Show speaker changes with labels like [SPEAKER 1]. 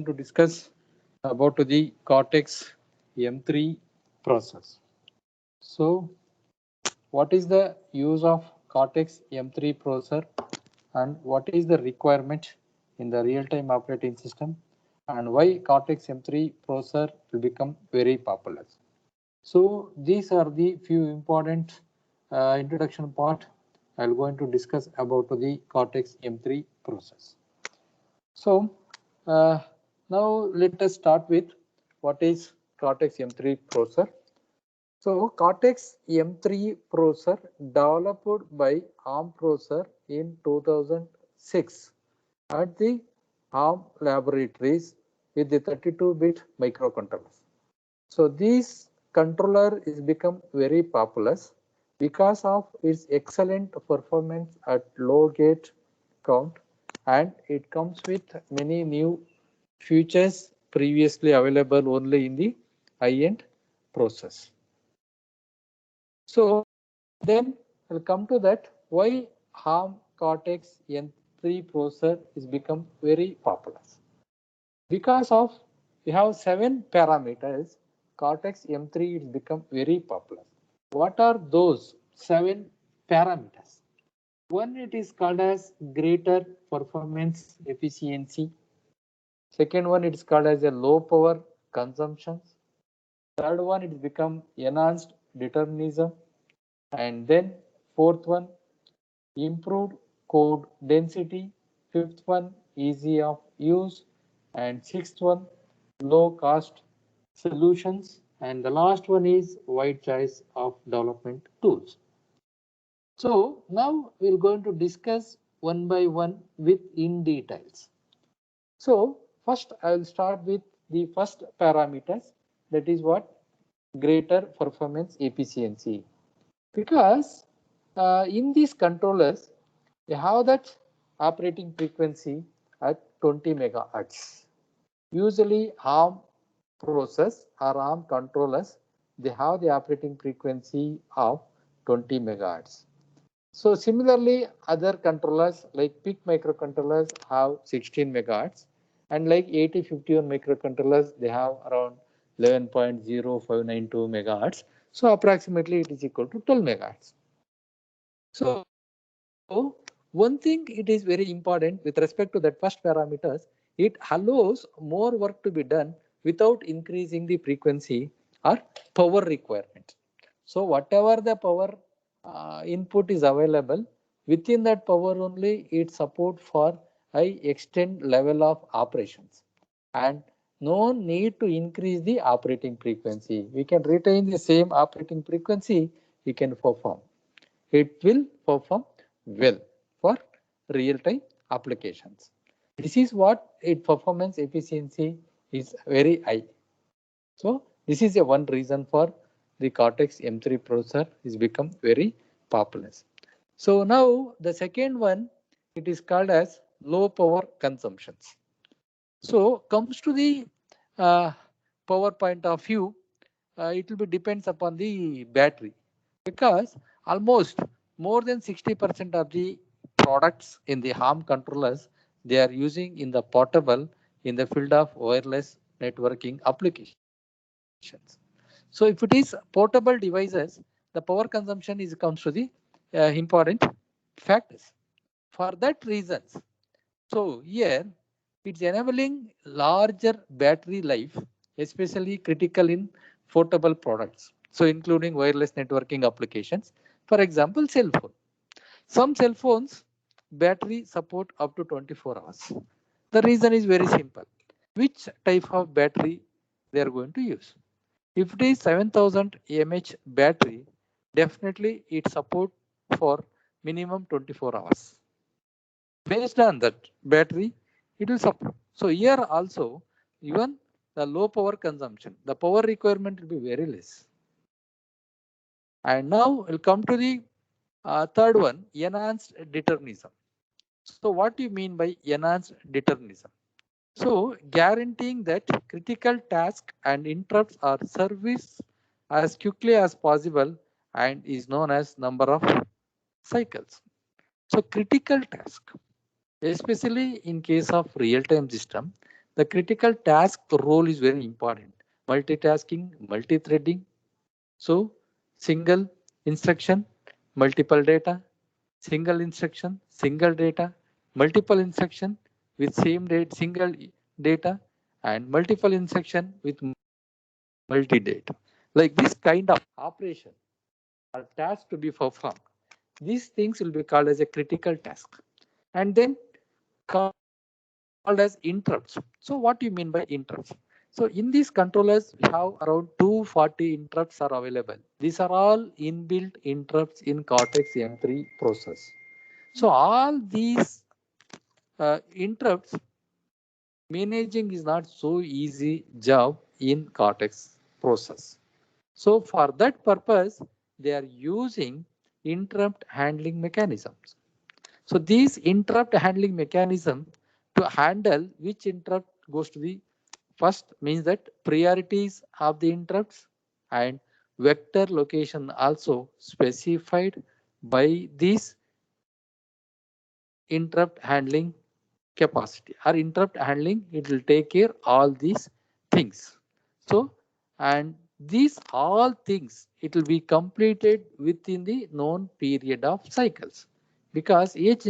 [SPEAKER 1] to discuss about the Cortex M3 process. So, what is the use of Cortex M3 processor and what is the requirement in the real-time operating system and why Cortex M3 processor will become very popular. So, these are the few important introduction part I am going to discuss about the Cortex M3 process. So uh, now let us start with what is Cortex M3 processor. So Cortex M3 processor developed by ARM processor in 2006 at the ARM laboratories with the 32-bit microcontrollers. So this controller is become very popular because of its excellent performance at low gate count, and it comes with many new features previously available only in the high-end process. So then we'll come to that why ARM Cortex M3 processor is become very popular. Because of we have 7 parameters, Cortex M3 is become very popular. What are those 7 parameters? One, it is called as greater performance efficiency. Second one, it is called as a low power consumption. Third one, it become enhanced determinism. And then fourth one, improved code density. Fifth one, easy of use. And sixth one, low cost solutions. And the last one is wide choice of development tools. So now we're going to discuss one by one with in details. So first I will start with the first parameters, that is what greater performance efficiency. Because in these controllers they have that operating frequency at 20 megahertz. Usually ARM process or ARM controllers, they have the operating frequency of 20 megahertz. So similarly, other controllers like PIC microcontrollers have 16 megahertz, and like 8051 microcontrollers, they have around 11.0592 megahertz. So approximately it is equal to 12 megahertz. So one thing it is very important with respect to that first parameters, it allows more work to be done without increasing the frequency or power requirement. So whatever the power input is available, within that power only it support for high extent level of operations, and no need to increase the operating frequency. We can retain the same operating frequency, we can perform. It will perform well for real-time applications. This is what its performance efficiency is very high. So this is a one reason for the Cortex M3 processor is become very popular. So now the second one, it is called as low power consumptions. So comes to the uh, power point of view, it will be depends upon the battery, because almost more than 60% of the products in the ARM controllers, they are using in the portable in the field of wireless networking applications. So if it is portable devices, the power consumption is comes to the important factors. For that reasons, so here it's enabling larger battery life, especially critical in portable products. So including wireless networking applications, for example, cell phone. Some cell phones battery support up to 24 hours. The reason is very simple. Which type of battery they are going to use? If it is 7000 mAh battery, definitely it support for minimum 24 hours. Based on that battery, it will support. So here also, even the low power consumption, the power requirement will be very less. And now we'll come to the third one, enhanced determinism. So what do you mean by enhanced determinism? So guaranteeing that critical tasks and interrupts are serviced as quickly as possible and is known as number of cycles. So critical task, especially in case of real-time system, the critical task role is very important. Multitasking, multi-threading. So single instruction, multiple data, single instruction, single data, multiple instruction with same date, single data, and multiple instruction with multi-data. Like this kind of operation or task to be performed. These things will be called as a critical task. And then called as interrupts. So what do you mean by interrupts? So in these controllers, we have around 240 interrupts are available. These are all inbuilt interrupts in Cortex M3 process. So all these interrupts managing is not so easy job in Cortex process. So for that purpose, they are using interrupt handling mechanisms. So these interrupt handling mechanism to handle which interrupt goes to the first means that priorities of the interrupts and vector location also specified by this interrupt handling capacity or interrupt handling. It will take care all these things. So and these all things it will be completed within the known period of cycles because each